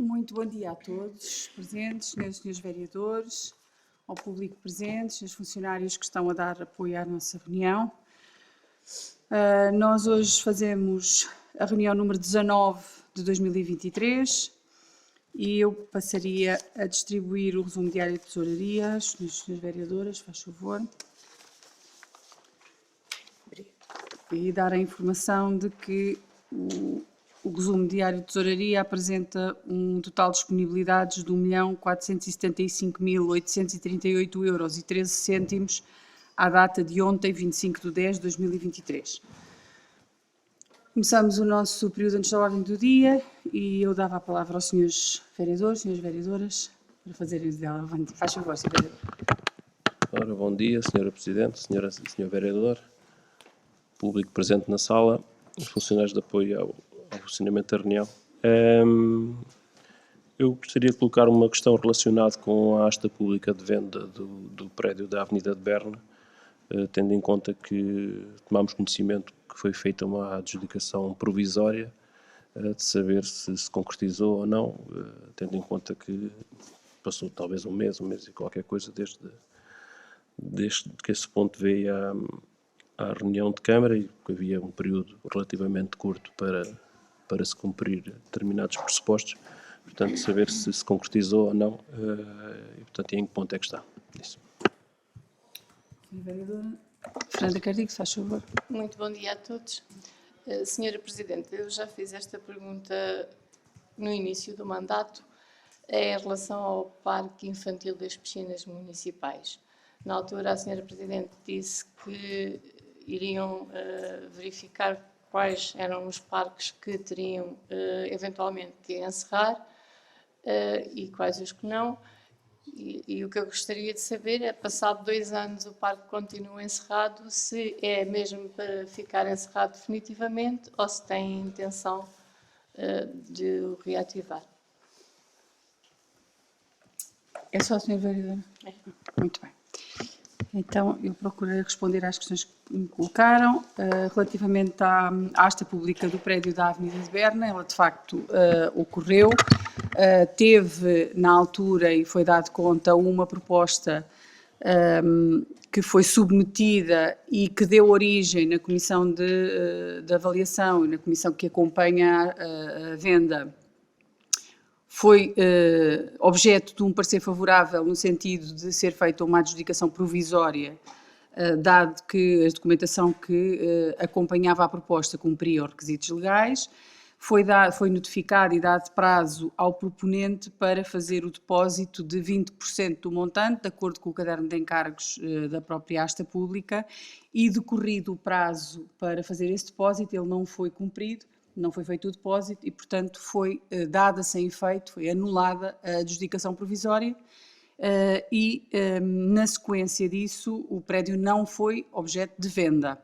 Muito bom dia a todos presentes, senhoras e senhores vereadores, ao público presente, senhores funcionários que estão a dar apoio à nossa reunião. Nós hoje fazemos a reunião número 19 de 2023 e eu passaria a distribuir o resumo diário de tesouraria às senhoras e senhores vereadoras, faz favor. E dar a informação de que o resumo diário de tesouraria apresenta um total de disponibilidades de 1.475.838,13 € à data de ontem, 25/10/2023. Começamos o nosso período antes da ordem do dia e eu dava a palavra aos senhores vereadores, senhoras vereadoras, para fazerem o dela. Faz favor, senhor vereador. Ora, bom dia, senhora Presidente, senhora e senhor vereador, público presente na sala, os funcionários de apoio ao funcionamento da reunião. Eu gostaria de colocar uma questão relacionada com a asta pública de venda do prédio da Avenida de Berna, tendo em conta que tomamos conhecimento que foi feita uma adjudicação provisória, de saber se se concretizou ou não, tendo em conta que passou talvez um mês e qualquer coisa desde que esse ponto veio à reunião de Câmara e que havia um período relativamente curto para se cumprir determinados pressupostos, portanto, saber se se concretizou ou não, e, portanto, em que ponto é que está. Isso. Vereadora Fernanda Cardigo, faz favor. Muito bom dia a todos. Senhora Presidente, eu já fiz esta pergunta no início do mandato em relação ao Parque Infantil das Piscinas Municipais. Na altura, a Senhora Presidente disse que iriam verificar quais eram os parques que teriam eventualmente que encerrar e quais os que não. E o que eu gostaria de saber é, passado 2 anos, o parque continua encerrado, se é mesmo para ficar encerrado definitivamente ou se tem intenção de o reativar. É só a senhora vereadora? É. Muito bem. Então, eu procurei responder às questões que me colocaram. Relativamente à asta pública do prédio da Avenida de Berna, ela de facto ocorreu. Teve, na altura, e foi dado conta, uma proposta que foi submetida e que deu origem na comissão de avaliação e na comissão que acompanha a venda, foi objeto de um parecer favorável no sentido de ser feita uma adjudicação provisória, dado que a documentação que acompanhava a proposta cumpria os requisitos legais. Foi notificado e dado prazo ao proponente para fazer o depósito de 20% do montante, de acordo com o caderno de encargos da própria asta pública, e decorrido o prazo para fazer esse depósito, ele não foi cumprido, não foi feito o depósito e, portanto, foi dada sem efeito, foi anulada a adjudicação provisória e, na sequência disso, o prédio não foi objeto de venda.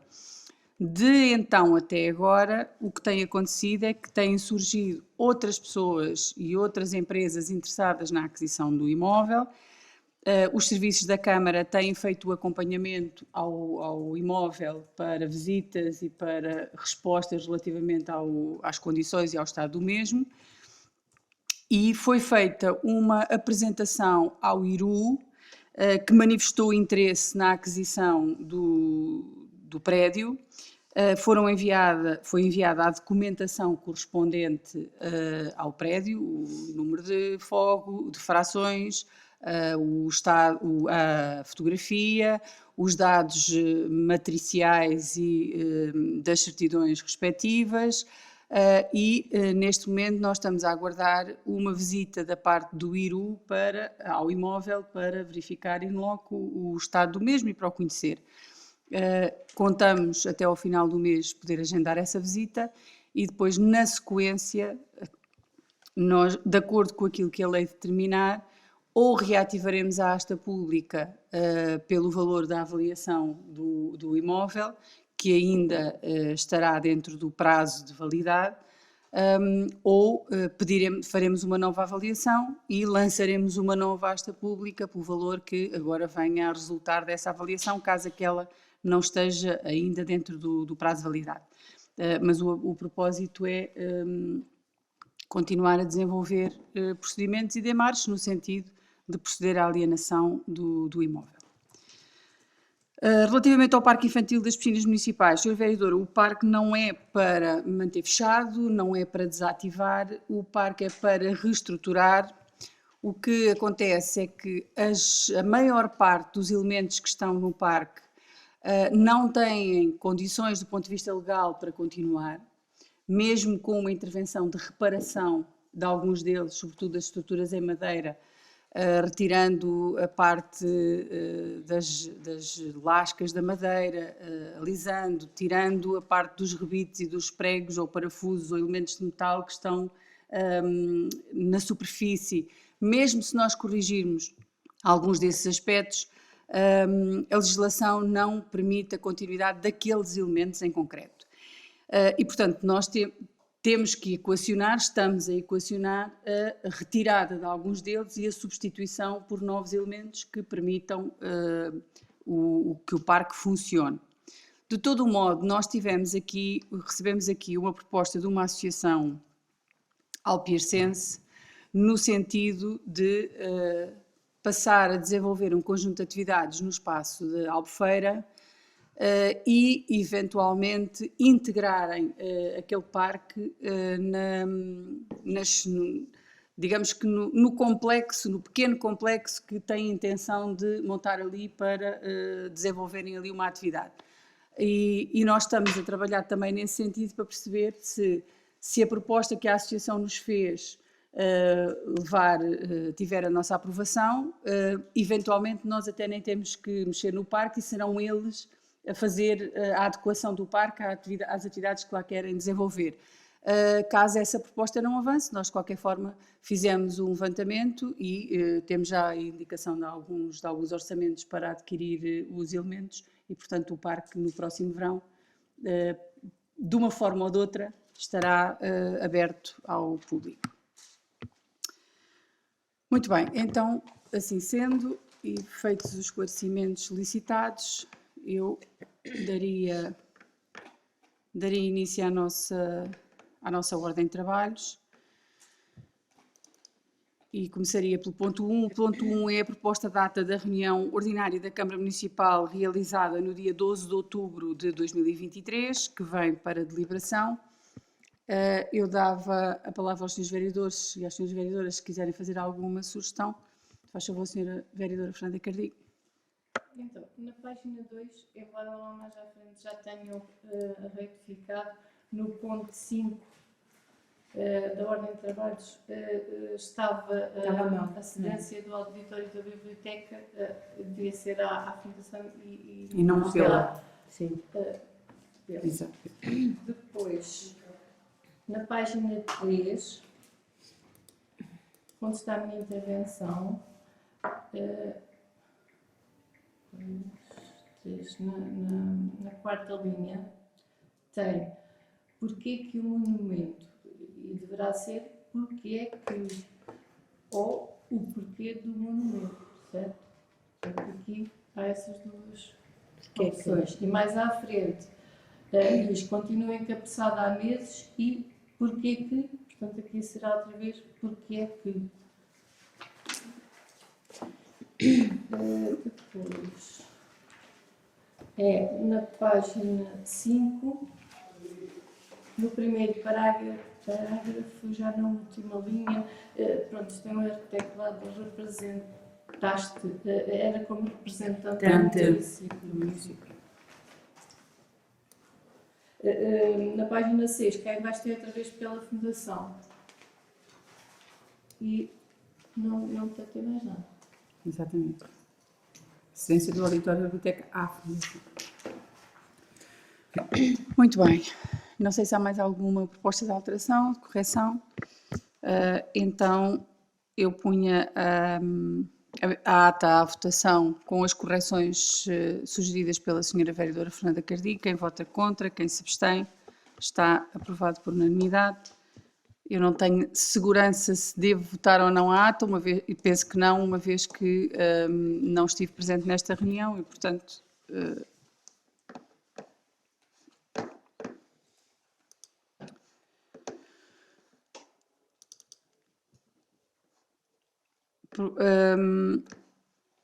De então até agora, o que tem acontecido é que têm surgido outras pessoas e outras empresas interessadas na aquisição do imóvel. Os serviços da Câmara têm feito o acompanhamento ao imóvel para visitas e para respostas relativamente às condições e ao estado do mesmo. E foi feita uma apresentação ao IRU, que manifestou interesse na aquisição do prédio. Foi enviada a documentação correspondente ao prédio, o número de fogo, de frações, a fotografia, os dados matriciais e das certidões respectivas, e neste momento nós estamos a aguardar uma visita da parte do IRU ao imóvel para verificar in loco o estado do mesmo e para o conhecer. Contamos até ao final do mês poder agendar essa visita e depois, na sequência, nós, de acordo com aquilo que a lei determinar, ou reativaremos a asta pública pelo valor da avaliação do imóvel, que ainda estará dentro do prazo de validade, ou faremos uma nova avaliação e lançaremos uma nova asta pública pelo valor que agora venha a resultar dessa avaliação, caso aquela não esteja ainda dentro do prazo de validade. Mas o propósito é continuar a desenvolver procedimentos e demarches no sentido de proceder à alienação do imóvel. Relativamente ao Parque Infantil das Piscinas Municipais, Sr. Vereador, o parque não é para manter fechado, não é para desativar, o parque é para reestruturar. O que acontece é que a maior parte dos elementos que estão no parque não têm condições do ponto de vista legal para continuar, mesmo com uma intervenção de reparação de alguns deles, sobretudo das estruturas em madeira, retirando a parte das lascas da madeira, alisando, tirando a parte dos rebites e dos pregos ou parafusos ou elementos de metal que estão na superfície. Mesmo se nós corrigirmos alguns desses aspectos, a legislação não permite a continuidade daqueles elementos em concreto. E, portanto, nós temos que equacionar, estamos a equacionar a retirada de alguns deles e a substituição por novos elementos que permitam que o parque funcione. De todo o modo, nós recebemos aqui uma proposta de uma associação alpiercense no sentido de passar a desenvolver um conjunto de atividades no espaço de Albufeira e, eventualmente, integrarem aquele parque digamos que no complexo, no pequeno complexo que têm intenção de montar ali para desenvolverem ali uma atividade. E nós estamos a trabalhar também nesse sentido para perceber se a proposta que a Associação nos fez tiver a nossa aprovação, eventualmente nós até nem temos que mexer no parque e serão eles a fazer a adequação do parque às atividades que lá querem desenvolver. Caso essa proposta não avance, nós de qualquer forma fizemos um levantamento e temos já a indicação de alguns orçamentos para adquirir os elementos e, portanto, o parque no próximo verão, de uma forma ou de outra, estará aberto ao público. Muito bem, então, assim sendo, e feitos os esclarecimentos solicitados, eu daria início à nossa ordem de trabalhos e começaria pelo ponto 1. O ponto 1 é a proposta data da reunião ordinária da Câmara Municipal realizada no dia 12 de outubro de 2023, que vem para deliberação. Eu dava a palavra aos senhores vereadores e às senhoras vereadoras se quiserem fazer alguma sugestão. Faz favor, senhora vereadora Fernanda Cardigo. Então, na página 2, embora lá mais à frente já tenham retificado, no ponto 5 da ordem de trabalhos estava a cedência do auditório da biblioteca, devia ser à Fundação e não pela. Sim. Exato. Depois, na página 3, onde está a minha intervenção, na quarta linha, tem porque que o monumento, e deverá ser porque é que, ou o porquê do monumento, certo? Aqui há essas duas opções. E mais à frente, diz continua encabeçada há meses e porque que, portanto aqui será outra vez porque é que. Depois, na página 5, no primeiro parágrafo, já na última linha, pronto, isto é um erro teclado, representaste, era como representante do município. Na página 6, que aí vais ter outra vez pela Fundação. E não está a ter mais nada. Exatamente. Cedência do auditório da biblioteca à Fundação. Muito bem. Não sei se há mais alguma proposta de alteração, de correção. Então, eu punha a ata à votação com as correções sugeridas pela senhora vereadora Fernanda Cardigo. Quem vota contra, quem se abstém, está aprovado por unanimidade. Eu não tenho segurança se devo votar ou não a ata, e penso que não, uma vez que não estive presente nesta reunião e, portanto,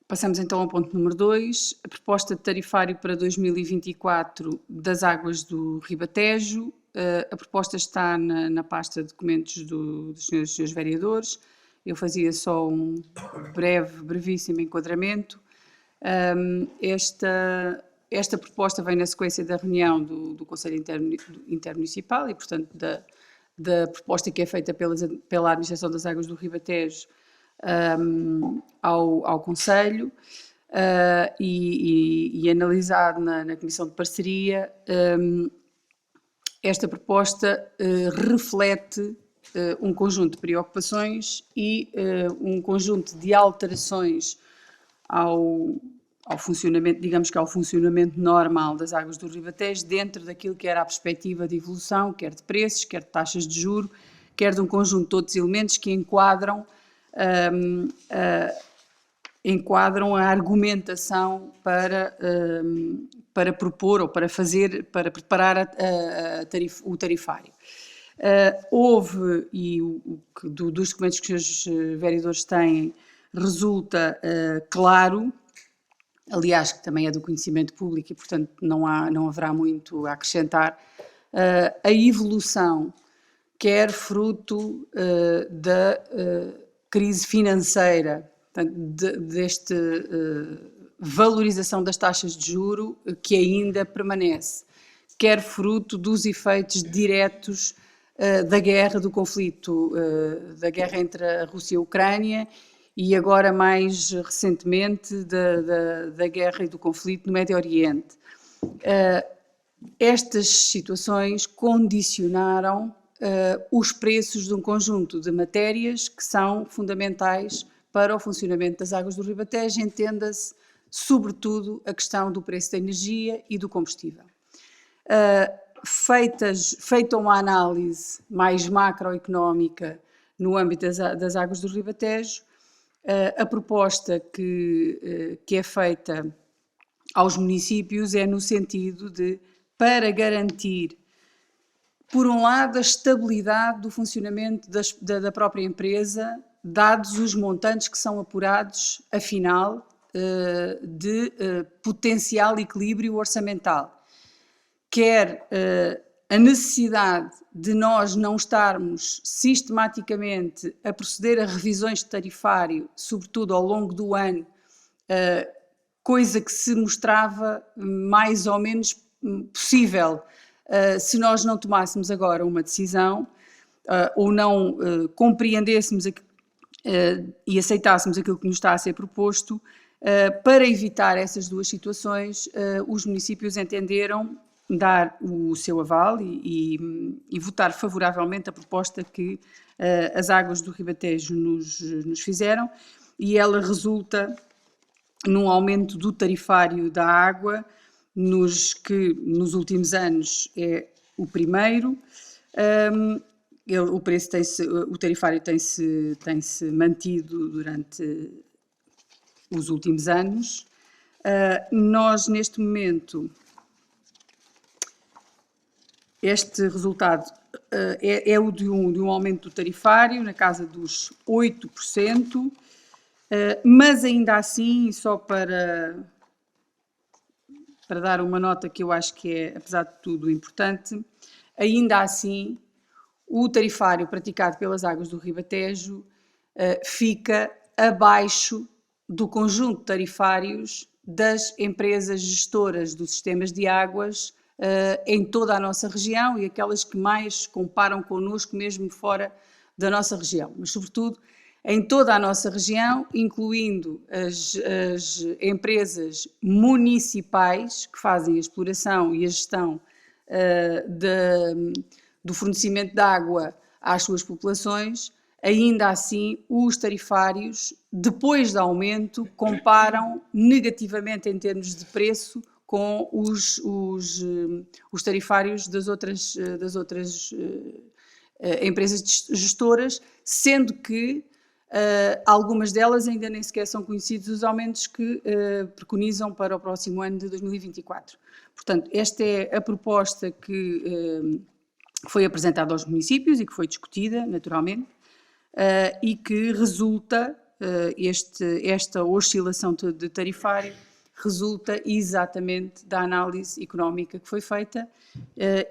Passamos então ao ponto número 2, a proposta de tarifário para 2024 das águas do Ribatejo. A proposta está na pasta de documentos dos senhores e senhores vereadores. Eu fazia só um brevíssimo enquadramento. Esta proposta vem na sequência da reunião do Conselho Intermunicipal e, portanto, da proposta que é feita pela Administração das Águas do Ribatejo ao Conselho e analisado na Comissão de Parceria. Esta proposta reflete um conjunto de preocupações e um conjunto de alterações ao funcionamento, digamos que ao funcionamento normal das águas do Ribatejo, dentro daquilo que era a perspectiva de evolução, quer de preços, quer de taxas de juros, quer de um conjunto de outros elementos que enquadram a argumentação para propor ou para preparar o tarifário. Houve, e o que dos documentos que os vereadores têm resulta claro, aliás, que também é do conhecimento público e, portanto, não haverá muito a acrescentar, a evolução, quer fruto da crise financeira, desta valorização das taxas de juro que ainda permanece, quer fruto dos efeitos diretos da guerra, do conflito, da guerra entre a Rússia e a Ucrânia e agora mais recentemente da guerra e do conflito no Médio Oriente. Estas situações condicionaram os preços de um conjunto de matérias que são fundamentais para o funcionamento das águas do Ribatejo, entenda-se, sobretudo, a questão do preço da energia e do combustível. Feita uma análise mais macroeconómica no âmbito das águas do Ribatejo, a proposta que é feita aos municípios é no sentido de, para garantir, por um lado, a estabilidade do funcionamento da própria empresa, dados os montantes que são apurados, afinal, de potencial equilíbrio orçamental. Quer a necessidade de nós não estarmos sistematicamente a proceder a revisões de tarifário, sobretudo ao longo do ano, coisa que se mostrava mais ou menos possível se nós não tomássemos agora uma decisão ou não compreendêssemos e aceitássemos aquilo que nos está a ser proposto. Para evitar essas duas situações, os municípios entenderam dar o seu aval e votar favoravelmente a proposta que as águas do Ribatejo nos fizeram, e ela resulta num aumento do tarifário da água, que nos últimos anos é o primeiro. O tarifário tem-se mantido durante os últimos anos. Nós, neste momento, este resultado é o de um aumento do tarifário na casa dos 8%, mas ainda assim, só para dar uma nota que eu acho que é, apesar de tudo, importante, ainda assim, o tarifário praticado pelas águas do Ribatejo fica abaixo do conjunto de tarifários das empresas gestoras dos sistemas de águas em toda a nossa região e aquelas que mais comparam connosco mesmo fora da nossa região, mas sobretudo em toda a nossa região, incluindo as empresas municipais que fazem a exploração e a gestão do fornecimento de água às suas populações. Ainda assim, os tarifários, depois do aumento, comparam negativamente em termos de preço com os tarifários das outras empresas gestoras, sendo que algumas delas ainda nem sequer são conhecidos os aumentos que preconizam para o próximo ano de 2024. Portanto, esta é a proposta que foi apresentada aos municípios e que foi discutida, naturalmente, e que resulta esta oscilação de tarifário resulta exatamente da análise económica que foi feita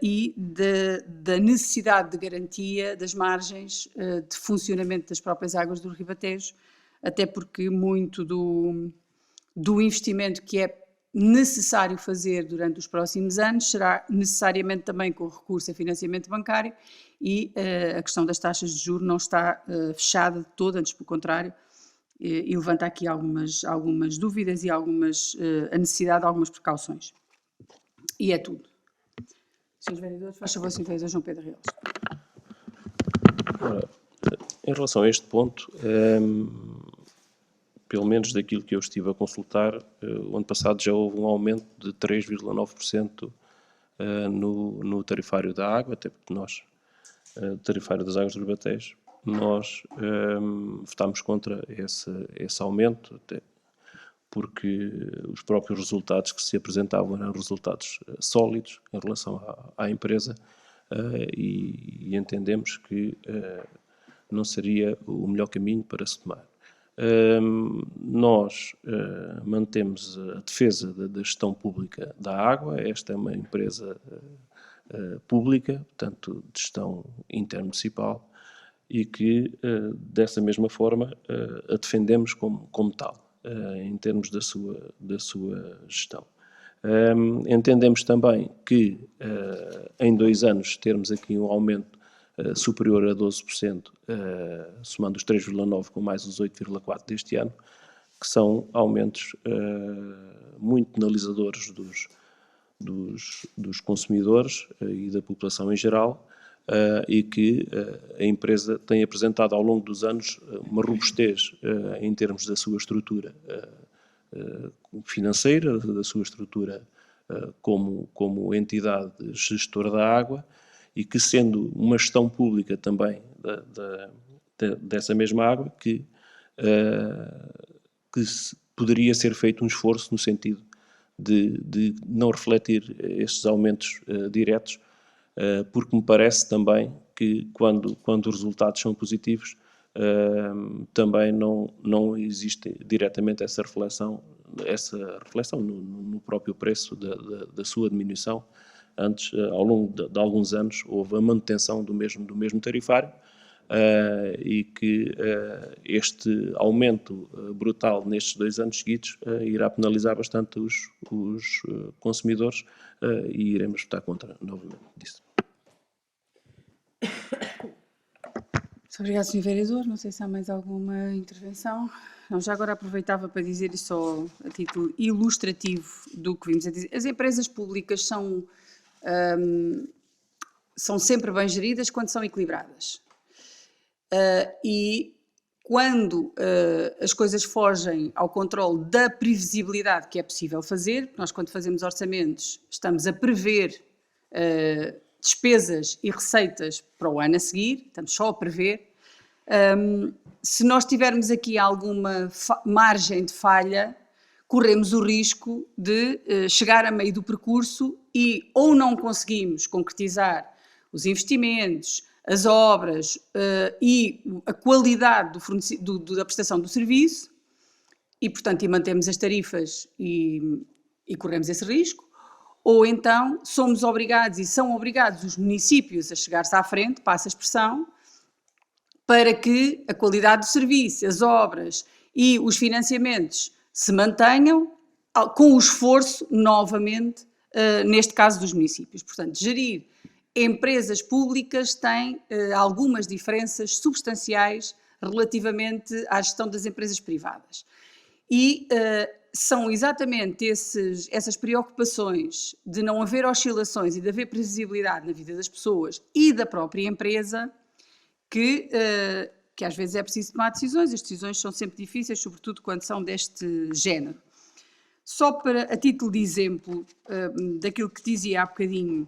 e da necessidade de garantia das margens de funcionamento das próprias águas do Ribatejo, até porque muito do investimento que é necessário fazer durante os próximos anos será necessariamente também com recurso a financiamento bancário e a questão das taxas de juros não está fechada de todo, antes pelo contrário, e levanta aqui algumas dúvidas e a necessidade de algumas precauções. E é tudo. Senhores vereadores, faz favor, Sr. Vereador João Pedro Reales. Ora, em relação a este ponto, pelo menos daquilo que eu estive a consultar, o ano passado já houve um aumento de 3,9% no tarifário da água, até porque nós, tarifário das águas do Ribatejo, nós votámos contra esse aumento, até porque os próprios resultados que se apresentavam eram resultados sólidos em relação à empresa e entendemos que não seria o melhor caminho para se tomar. Nós mantemos a defesa da gestão pública da água. Esta é uma empresa pública, portanto, de gestão intermunicipal, e que, dessa mesma forma, a defendemos como tal, em termos da sua gestão. Entendemos também que, em 2 anos, termos aqui um aumento superior a 12%, somando os 3,9% com mais os 8,4% deste ano, que são aumentos muito penalizadores dos consumidores e da população em geral, e que a empresa tem apresentado ao longo dos anos uma robustez em termos da sua estrutura financeira, da sua estrutura como entidade gestora da água, e que, sendo uma gestão pública também dessa mesma água, que poderia ser feito um esforço no sentido de não refletir estes aumentos diretos, porque me parece também que quando os resultados são positivos, também não existe diretamente essa reflexão no próprio preço da sua diminuição. Antes, ao longo de alguns anos, houve a manutenção do mesmo tarifário, e que este aumento brutal nestes 2 anos seguidos irá penalizar bastante os consumidores, e iremos votar contra novamente disso. Muito obrigado, Sr. Vereador. Não sei se há mais alguma intervenção. Não, já agora aproveitava para dizer isto só a título ilustrativo do que vimos a dizer. As empresas públicas são sempre bem geridas quando são equilibradas. E quando as coisas fogem ao controle da previsibilidade que é possível fazer, nós quando fazemos orçamentos estamos a prever despesas e receitas para o ano a seguir, estamos só a prever. Se nós tivermos aqui alguma margem de falha, corremos o risco de chegar a meio do percurso e ou não conseguimos concretizar os investimentos, as obras e a qualidade da prestação do serviço e, portanto, mantemos as tarifas e corremos esse risco, ou então somos obrigados e são obrigados os municípios a chegar-se à frente, passa a expressão, para que a qualidade do serviço, as obras e os financiamentos se mantenham com o esforço, novamente, neste caso dos municípios. Portanto, gerir empresas públicas tem algumas diferenças substanciais relativamente à gestão das empresas privadas. E são exatamente essas preocupações de não haver oscilações e de haver previsibilidade na vida das pessoas e da própria empresa que às vezes é preciso tomar decisões. As decisões são sempre difíceis, sobretudo quando são deste género. Só a título de exemplo daquilo que dizia há bocadinho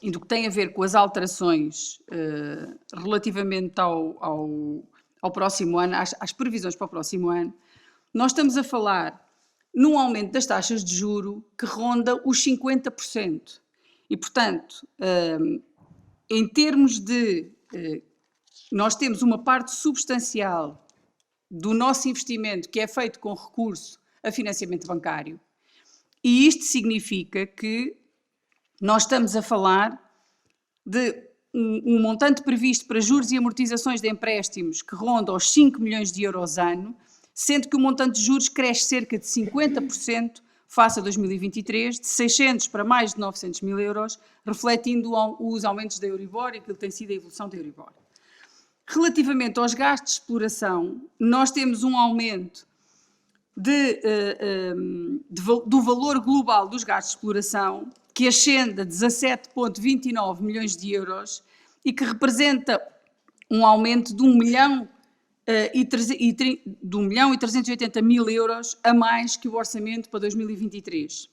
e do que tem a ver com as alterações relativamente ao próximo ano, às previsões para o próximo ano, nós estamos a falar num aumento das taxas de juro que ronda os 50%. E, portanto, em termos de... nós temos uma parte substancial do nosso investimento, que é feito com recurso a financiamento bancário. E isto significa que nós estamos a falar de um montante previsto para juros e amortizações de empréstimos que ronda aos 5 milhões de euros ano, sendo que o montante de juros cresce cerca de 50% face a 2023, de 600 para mais de 900 mil euros, refletindo os aumentos da Euribor e aquilo que tem sido a evolução da Euribor. Relativamente aos gastos de exploração, nós temos um aumento do valor global dos gastos de exploração, que ascende a 17,29 milhões de euros e que representa um aumento de 1 milhão e 380 mil euros a mais que o orçamento para 2023.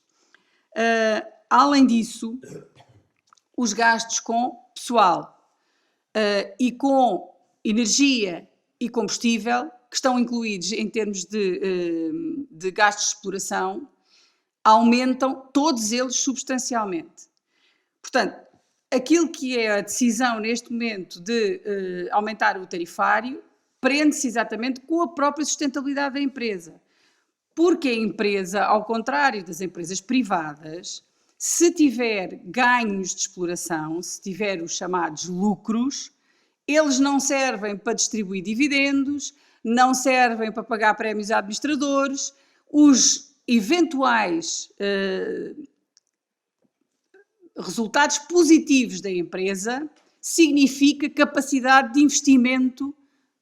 Além disso, os gastos com pessoal e com energia e combustível, que estão incluídos em termos de gastos de exploração, aumentam todos eles substancialmente. Portanto, aquilo que é a decisão neste momento de aumentar o tarifário prende-se exatamente com a própria sustentabilidade da empresa. Porque a empresa, ao contrário das empresas privadas, se tiver ganhos de exploração, se tiver os chamados lucros, eles não servem para distribuir dividendos, não servem para pagar prémios a administradores, os eventuais resultados positivos da empresa significa capacidade de investimento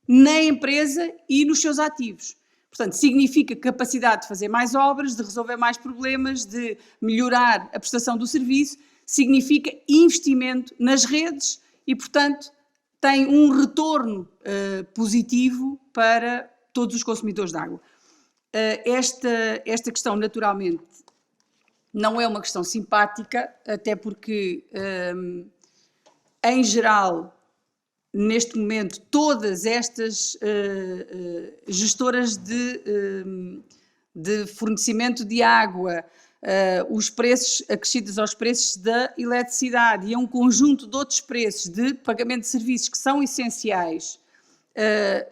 na empresa e nos seus ativos. Portanto, significa capacidade de fazer mais obras, de resolver mais problemas, de melhorar a prestação do serviço, significa investimento nas redes e, portanto, tem um retorno positivo para todos os consumidores de água. Esta questão, naturalmente, não é uma questão simpática, até porque, em geral, neste momento, todas estas gestoras de fornecimento de água, os preços acrescidos aos preços da eletricidade e a um conjunto de outros preços de pagamento de serviços que são essenciais,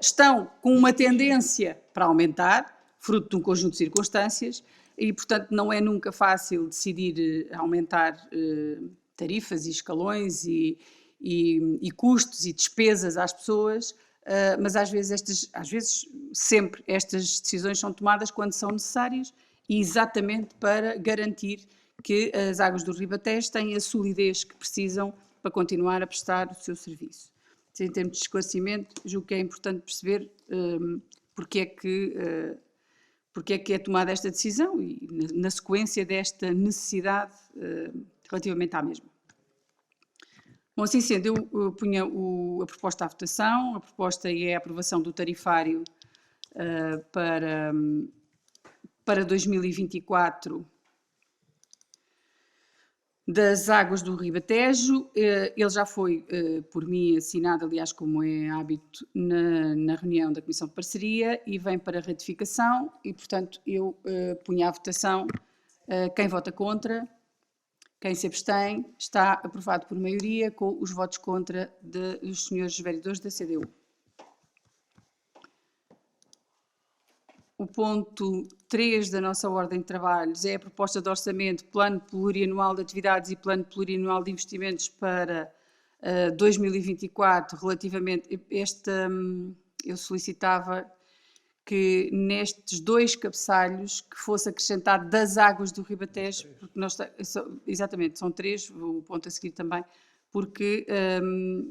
estão com uma tendência para aumentar, fruto de um conjunto de circunstâncias, e, portanto, não é nunca fácil decidir aumentar tarifas e escalões e custos e despesas às pessoas, mas às vezes sempre estas decisões são tomadas quando são necessárias e exatamente para garantir que as águas do Ribatejo têm a solidez que precisam para continuar a prestar o seu serviço. Em termos de esclarecimento, julgo que é importante perceber porque é que é tomada esta decisão e na sequência desta necessidade relativamente à mesma. Bom, assim sendo, eu punha a proposta à votação. A proposta é a aprovação do tarifário para 2024 das águas do Ribatejo. Ele já foi, por mim, assinado, aliás, como é hábito, na reunião da Comissão de Parceria e vem para ratificação e, portanto, eu punha à votação. Quem vota contra? Quem se abstém? Está aprovado por maioria, com os votos contra dos senhores vereadores da CDU. O ponto 3 da nossa ordem de trabalhos é a proposta de orçamento, plano plurianual de atividades e plano plurianual de investimentos para 2024. Relativamente eu solicitava que nestes dois cabeçalhos que fosse acrescentado das águas do Ribatejo, porque exatamente, são três, o ponto a seguir também, porque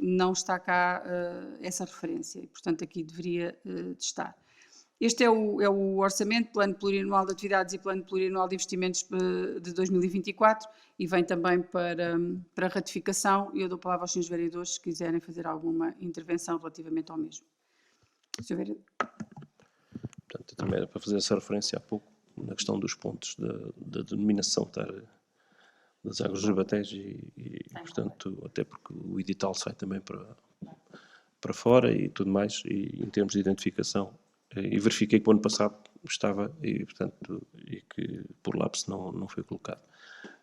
não está cá essa referência e, portanto, aqui deveria de estar. Este é o orçamento, plano plurianual de atividades e plano plurianual de investimentos de 2024 e vem também para ratificação e eu dou a palavra aos senhores vereadores se quiserem fazer alguma intervenção relativamente ao mesmo. Senhor vereador. Portanto, também era para fazer essa referência há pouco, na questão dos pontos da denominação das águas do Ribatejo e, portanto, até porque o edital sai também para fora e tudo mais, e em termos de identificação, e verifiquei que o ano passado estava, e, portanto, e que por lapso não foi colocado.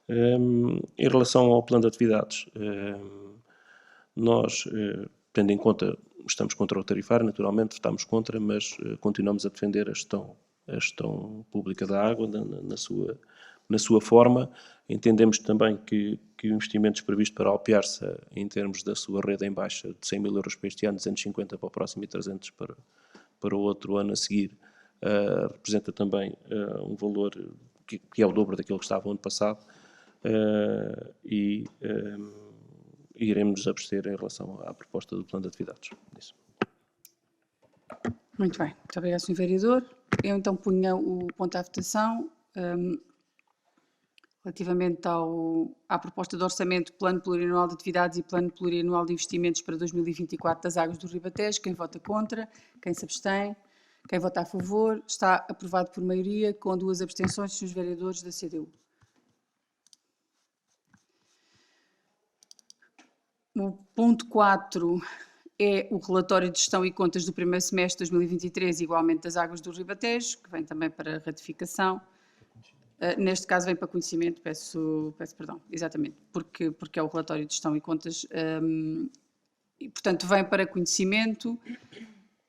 Em relação ao plano de atividades, nós, tendo em conta estamos contra o tarifário, naturalmente votamos contra, mas continuamos a defender a gestão pública da água na sua forma. Entendemos também que o investimento previsto para a Alpiarça, em termos da sua rede em baixa, de 100 mil euros para este ano, 250 para o próximo e 300 para o outro ano a seguir, representa também um valor que é o dobro daquilo que estava no ano passado, e iremos nos abster em relação à proposta do plano de atividades. Isso. Muito bem, muito obrigado, Sr. Vereador. Eu então punha o ponto à votação. Relativamente à proposta de orçamento, Plano Plurianual de Atividades e Plano Plurianual de Investimentos para 2024 das Águas do Ribatejo. Quem vota contra? Quem se abstém? Quem vota a favor? Está aprovado por maioria, com 2 abstenções dos Srs. Vereadores da CDU. O ponto 4 é o relatório de gestão e contas do primeiro semestre de 2023, igualmente das Águas do Ribatejo, que vem também para ratificação. Neste caso vem para conhecimento, peço perdão, exatamente, porque é o relatório de gestão e contas, e portanto vem para conhecimento.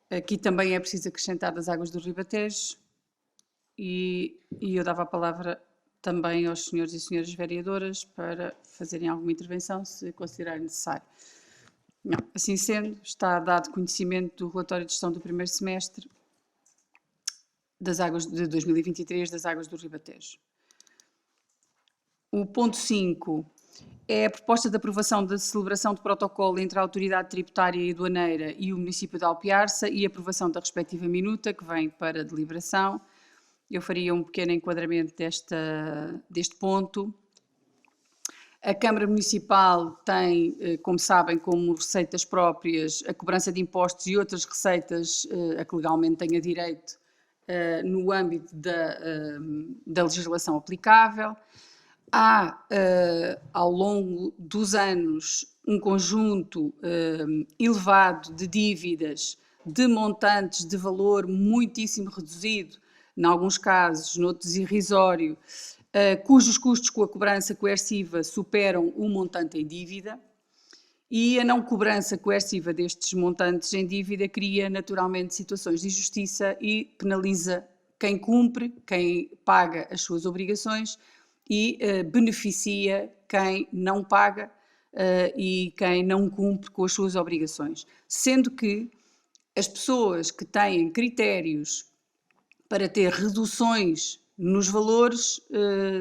Aqui também é preciso acrescentar das Águas do Ribatejo, e eu dava a palavra também aos senhores e senhoras vereadoras para fazerem alguma intervenção, se considerarem necessário. Não, assim sendo, está dado conhecimento do relatório de gestão do primeiro semestre das águas de 2023 das Águas do Ribatejo. O ponto 5 é a proposta de aprovação da celebração de protocolo entre a Autoridade Tributária e Aduaneira e o município de Alpiarça e aprovação da respectiva minuta, que vem para deliberação. Eu faria um pequeno enquadramento deste ponto. A Câmara Municipal tem, como sabem, como receitas próprias a cobrança de impostos e outras receitas a que legalmente tenha direito no âmbito da legislação aplicável. Há, ao longo dos anos, um conjunto elevado de dívidas de montantes de valor muitíssimo reduzido, em alguns casos, noutros irrisório, cujos custos com a cobrança coerciva superam o montante em dívida, e a não cobrança coerciva destes montantes em dívida cria naturalmente situações de injustiça e penaliza quem cumpre, quem paga as suas obrigações e beneficia quem não paga e quem não cumpre com as suas obrigações. Sendo que as pessoas que têm critérios para ter reduções nos valores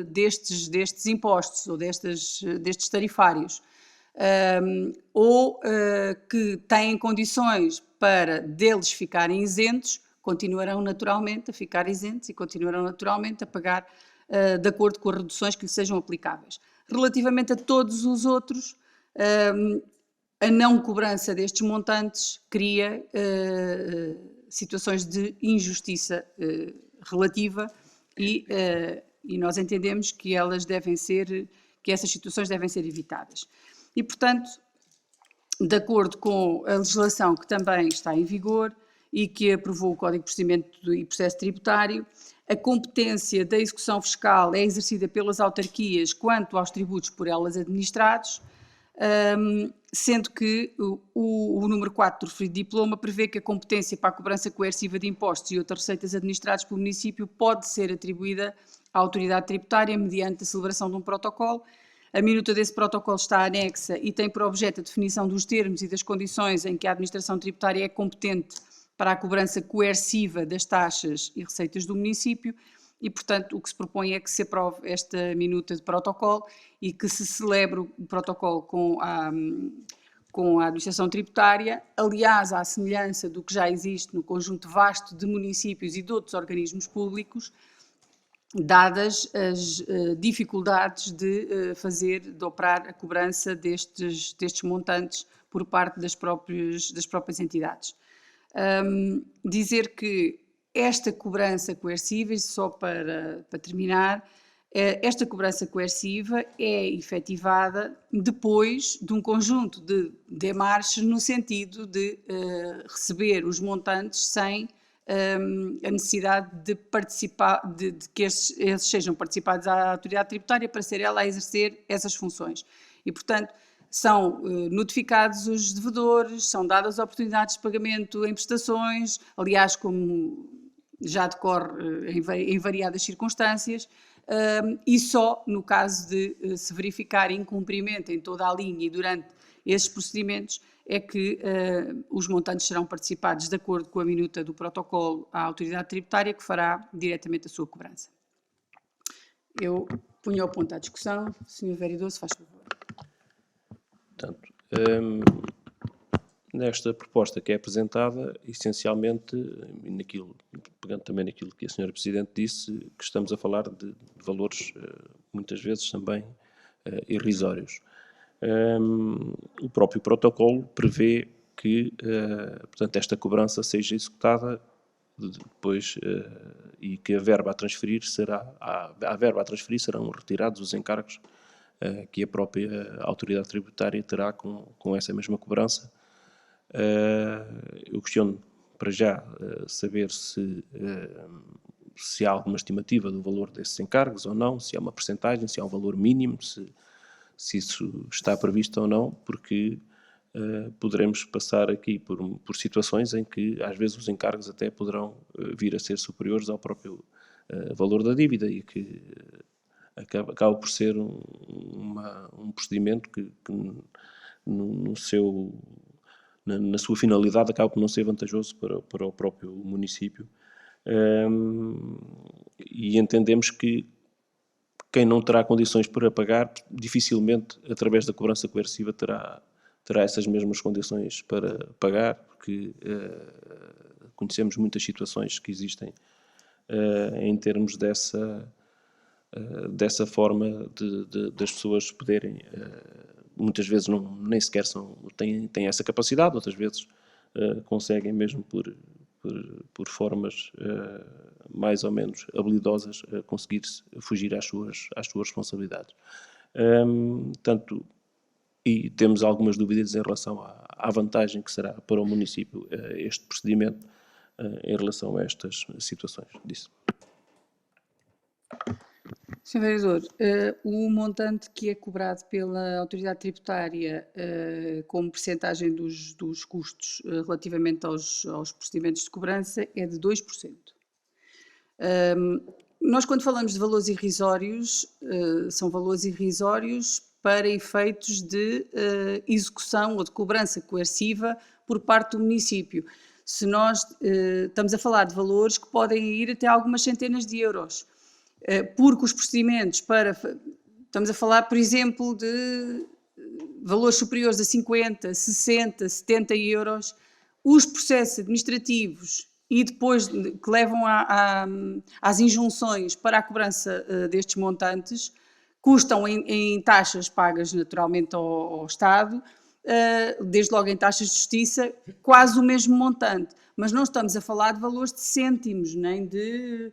destes impostos ou destes tarifários, ou que têm condições para deles ficarem isentos, continuarão naturalmente a ficar isentos e continuarão naturalmente a pagar de acordo com as reduções que lhes sejam aplicáveis. Relativamente a todos os outros, a não cobrança destes montantes cria situações de injustiça relativa e nós entendemos que essas situações devem ser evitadas. E, portanto, de acordo com a legislação que também está em vigor e que aprovou o Código de Procedimento e Processo Tributário, a competência da execução fiscal é exercida pelas autarquias quanto aos tributos por elas administrados, sendo que o número 4 do referido diploma prevê que a competência para a cobrança coerciva de impostos e outras receitas administradas pelo município pode ser atribuída à autoridade tributária mediante a celebração de um protocolo. A minuta desse protocolo está anexa e tem por objeto a definição dos termos e das condições em que a administração tributária é competente para a cobrança coerciva das taxas e receitas do município e, portanto, o que se propõe é que se aprove esta minuta de protocolo e que se celebre o protocolo com a administração tributária, aliás, à semelhança do que já existe no conjunto vasto de municípios e de outros organismos públicos, dadas as dificuldades de operar a cobrança destes montantes por parte das próprias entidades. Dizer que esta cobrança coerciva, e só para terminar, esta cobrança coerciva é efetivada depois de um conjunto de demarches no sentido de receber os montantes sem a necessidade de participar, de que esses sejam participados à autoridade tributária para ser ela a exercer essas funções. E, portanto, são notificados os devedores, são dadas oportunidades de pagamento em prestações, aliás, como já decorre em variadas circunstâncias, e só no caso de se verificar incumprimento em toda a linha e durante esses procedimentos é que os montantes serão participados de acordo com a minuta do protocolo à autoridade tributária, que fará diretamente a sua cobrança. Eu ponho ao ponto à discussão. Sr. Vereador, se faz favor. Portanto, nesta proposta que é apresentada, essencialmente, pegando também naquilo que a Sra. Presidente disse, que estamos a falar de valores muitas vezes também irrisórios. O próprio protocolo prevê que, portanto, esta cobrança seja executada depois e que a verba a transferir serão retirados os encargos que a própria autoridade tributária terá com essa mesma cobrança. Eu questiono para já saber se há alguma estimativa do valor desses encargos ou não, se há uma percentagem, se há um valor mínimo, se isso está previsto ou não, porque poderemos passar aqui por situações em que às vezes os encargos até poderão vir a ser superiores ao próprio valor da dívida e que acaba por ser um procedimento que na sua finalidade acaba por não ser vantajoso para o próprio município. E entendemos que quem não terá condições para pagar, dificilmente, através da cobrança coerciva, terá essas mesmas condições para pagar, porque conhecemos muitas situações que existem em termos dessa forma das pessoas poderem, muitas vezes nem sequer têm essa capacidade, outras vezes conseguem mesmo por formas mais ou menos habilidosas conseguir fugir às suas responsabilidades. E temos algumas dúvidas em relação à vantagem que será para o município este procedimento em relação a estas situações. Disso. Sr. Vereador, o montante que é cobrado pela autoridade tributária como percentagem dos custos relativamente aos procedimentos de cobrança é de 2%. Nós, quando falamos de valores irrisórios, são valores irrisórios para efeitos de execução ou de cobrança coerciva por parte do município. Se nós estamos a falar de valores que podem ir até algumas centenas de euros, porque os procedimentos estamos a falar, por exemplo, de valores superiores a 50, 60, 70 euros, os processos administrativos e depois que levam às injunções para a cobrança destes montantes, custam em taxas pagas naturalmente ao Estado, desde logo em taxas de justiça, quase o mesmo montante. Mas não estamos a falar de valores de cêntimos, nem de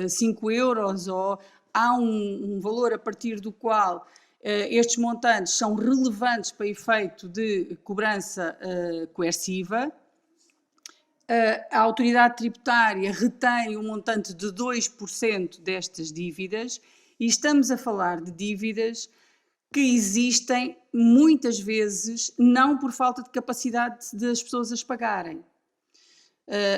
5 euros, ou há um valor a partir do qual estes montantes são relevantes para efeito de cobrança coerciva. A autoridade tributária retém um montante de 2% destas dívidas e estamos a falar de dívidas que existem muitas vezes não por falta de capacidade das pessoas as pagarem.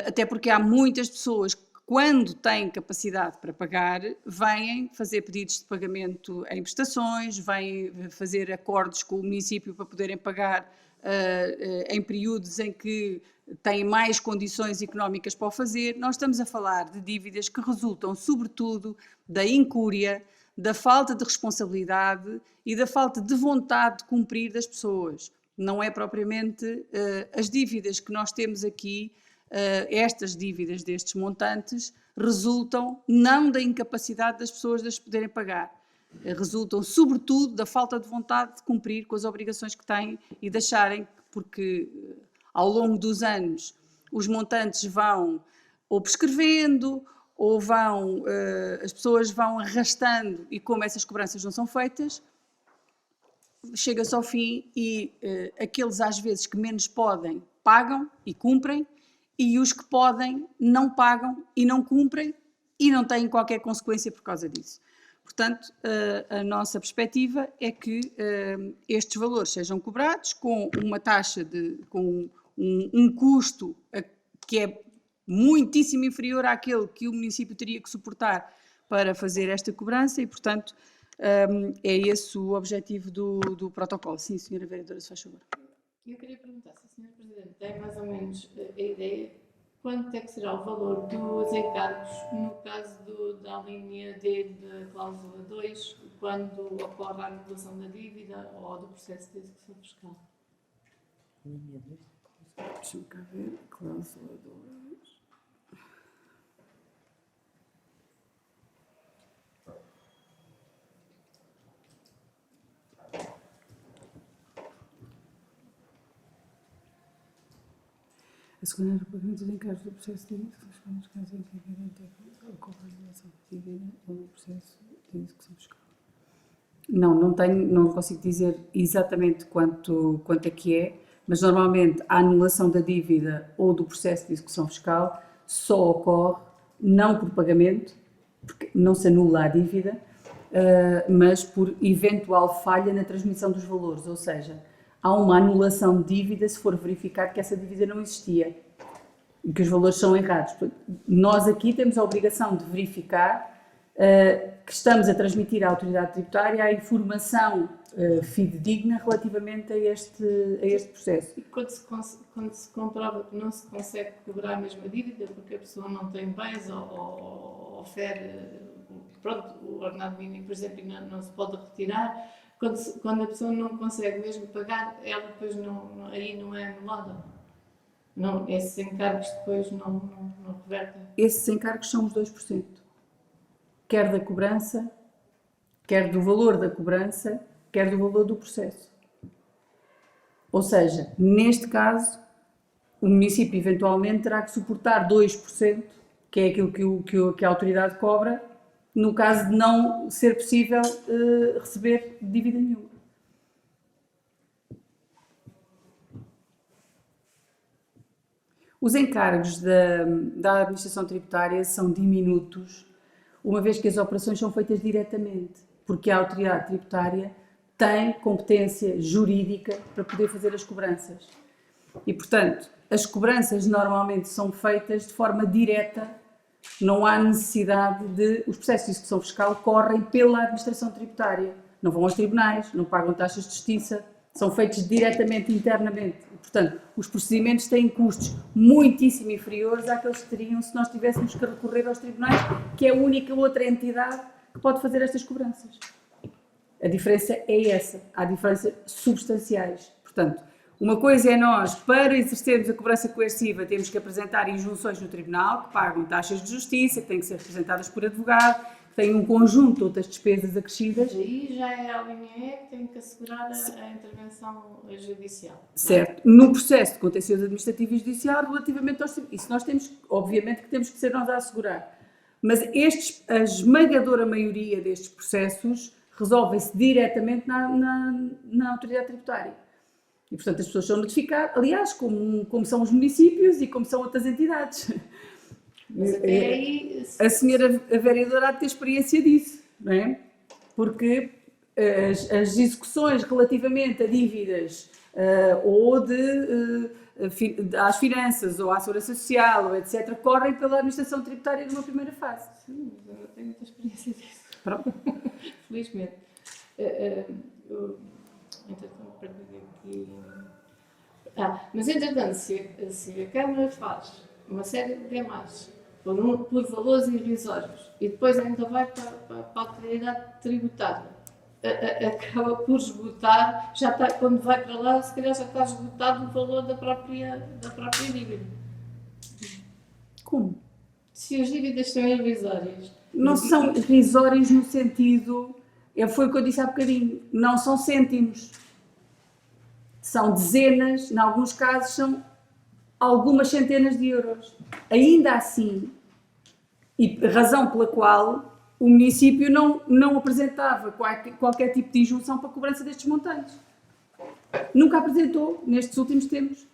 Até porque há muitas pessoas que, quando têm capacidade para pagar, vêm fazer pedidos de pagamento em prestações, vêm fazer acordos com o município para poderem pagar em períodos em que têm mais condições económicas para o fazer. Nós estamos a falar de dívidas que resultam, sobretudo, da incúria, da falta de responsabilidade e da falta de vontade de cumprir das pessoas. Não é propriamente as dívidas que nós temos aqui. Estas dívidas destes montantes resultam não da incapacidade das pessoas de as poderem pagar, resultam sobretudo da falta de vontade de cumprir com as obrigações que têm e de acharem, porque ao longo dos anos os montantes vão ou prescrevendo ou as pessoas vão arrastando e como essas cobranças não são feitas, chega-se ao fim e aqueles às vezes que menos podem pagam e cumprem, e os que podem não pagam e não cumprem e não têm qualquer consequência por causa disso. Portanto, a nossa perspectiva é que estes valores sejam cobrados com uma taxa com um custo que é muitíssimo inferior àquele que o município teria que suportar para fazer esta cobrança e, portanto, é esse o objetivo do protocolo. Sim, Sra. Vereadora, se faz favor. Eu queria perguntar se a Sra. Presidente tem mais ou menos a ideia quanto é que será o valor dos encargos no caso da linha D da cláusula 2, quando ocorre a anulação da dívida ou do processo de execução fiscal? Deixa-me cá ver, cláusula 2. A segunda era o pagamento dos encargos do processo de execução fiscal nos casos em que a evidente ocorre a anulação da dívida ou no processo de execução fiscal. Não consigo dizer exatamente quanto é que é, mas normalmente a anulação da dívida ou do processo de execução fiscal só ocorre não por pagamento, porque não se anula a dívida, mas por eventual falha na transmissão dos valores, ou seja, há uma anulação de dívida se for verificado que essa dívida não existia e que os valores são errados. Nós aqui temos a obrigação de verificar que estamos a transmitir à autoridade tributária a informação fidedigna relativamente a este processo. E quando se comprova que não se consegue cobrar a mesma dívida porque a pessoa não tem bens ou ofere, pronto, o ordenado mínimo, por exemplo, não se pode retirar, quando a pessoa não consegue mesmo pagar, ela depois aí não é anulada. Não, esses encargos depois não revertem. Esses encargos são os 2%. Quer da cobrança, quer do valor da cobrança, quer do valor do processo. Ou seja, neste caso, o município eventualmente terá que suportar 2%, que é aquilo que a autoridade cobra, no caso de não ser possível receber dívida nenhuma. Os encargos da administração tributária são diminutos, uma vez que as operações são feitas diretamente, porque a autoridade tributária tem competência jurídica para poder fazer as cobranças. E, portanto, as cobranças normalmente são feitas de forma direta, não há necessidade os processos de execução fiscal correm pela administração tributária, não vão aos tribunais, não pagam taxas de justiça, são feitos diretamente, internamente. E, portanto, os procedimentos têm custos muitíssimo inferiores àqueles que teriam se nós tivéssemos que recorrer aos tribunais, que é a única outra entidade que pode fazer estas cobranças. A diferença é essa, há diferenças substanciais. Portanto, uma coisa é nós, para exercermos a cobrança coerciva, temos que apresentar injunções no tribunal, que pagam taxas de justiça, que têm que ser representadas por advogado, que têm um conjunto de outras despesas acrescidas. Mas aí já é a linha E que tem que assegurar a intervenção judicial. Certo. No processo de contencioso administrativo e judicial, relativamente aos... Isso nós temos, obviamente, que temos que ser nós a assegurar. Mas a esmagadora maioria destes processos resolvem-se diretamente na autoridade tributária. E, portanto, as pessoas são notificadas, aliás, como são os municípios e como são outras entidades. Mas até aí... A senhora vereadora há de ter experiência disso, não é? Porque as execuções relativamente a dívidas ou às finanças ou à segurança social, ou etc., correm pela administração tributária numa primeira fase. Sim, mas eu tenho muita experiência disso. Pronto. Felizmente. Entretanto, perdi aqui. Mas entretanto, se a Câmara faz uma série de demais por valores irrisórios e depois ainda vai para a autoridade tributária, acaba por esgotar, já está, quando vai para lá, se calhar já está esgotado o valor da própria dívida. Como? Se as dívidas são irrisórias. Não são irrisórias no sentido, foi o que eu disse há bocadinho, não são cêntimos. São dezenas, em alguns casos são algumas centenas de euros. Ainda assim, e razão pela qual o município não apresentava qualquer tipo de injunção para a cobrança destes montantes. Nunca apresentou nestes últimos tempos.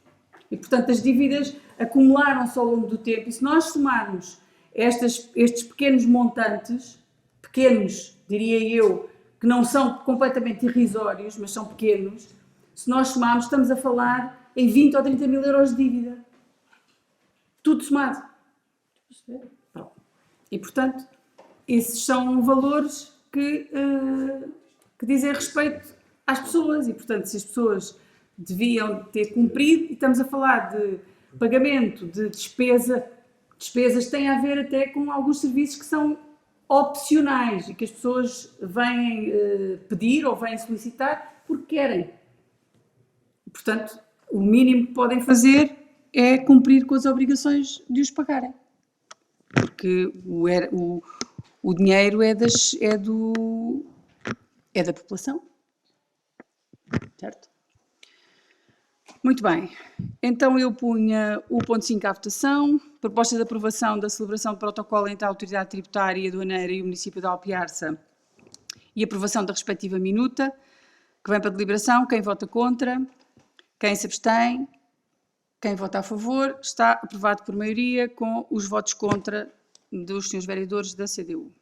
E, portanto, as dívidas acumularam-se ao longo do tempo. E se nós somarmos estes pequenos montantes, pequenos, diria eu, que não são completamente irrisórios, mas são pequenos, se nós somarmos, estamos a falar em 20 ou 30 mil euros de dívida. Tudo somado. Pronto. E, portanto, esses são valores que dizem respeito às pessoas e, portanto, se as pessoas deviam ter cumprido, e estamos a falar de pagamento de despesas têm a ver até com alguns serviços que são opcionais e que as pessoas vêm pedir ou vêm solicitar porque querem. Portanto, o mínimo que podem fazer é cumprir com as obrigações de os pagarem. Porque o dinheiro é da população. Certo? Muito bem. Então eu punha o ponto 5 à votação. Proposta de aprovação da celebração de protocolo entre a Autoridade Tributária e Aduaneira e o município de Alpiarça e aprovação da respectiva minuta, que vem para deliberação. Quem vota contra? Quem se abstém? Quem vota a favor? Está aprovado por maioria com os votos contra dos senhores vereadores da CDU.